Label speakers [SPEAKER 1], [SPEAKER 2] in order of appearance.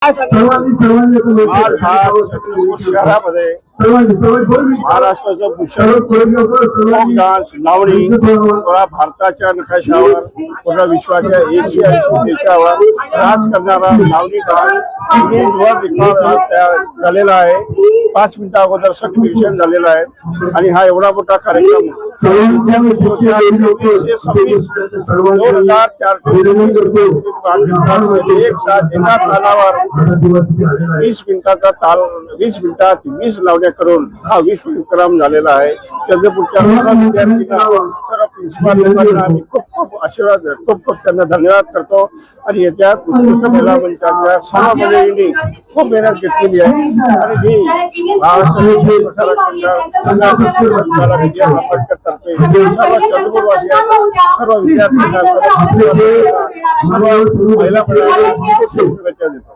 [SPEAKER 1] शहरामध्ये महाराष्ट्राचं Bhushan folk dance लावणी पुरा भारताच्या नकाशावर पुरा विश्वाच्या एशिया देशावर राज करणारा लावणी डान्स झालेला आहे। 5 मिनिटा अगोदर सर्टिफिकेशन झालेलं आहे आणि हा एवढा मोठा कार्यक्रम 2004 एक साथ एका तालावर 20 मिनिटाचा ताल 20 मिनिटात 20 लावण्या करून हा विश्व विक्रम झालेला आहे। चंद्रपूरच्या सर्व विद्यार्थ्यांना सर्व प्रिन्सिपल लोकांना आम्ही खूप खूप आशीर्वाद खूप त्यांना धन्यवाद करतो आणि येत्या उत्कृष्ट महिला मंचाच्या सर्व मंडळींनी खूप मेहनत घेतलेली आहे आणि ही सर्व विद्यार्थ्यांना महिला मंडळाला खूप शुभेच्छा देतो।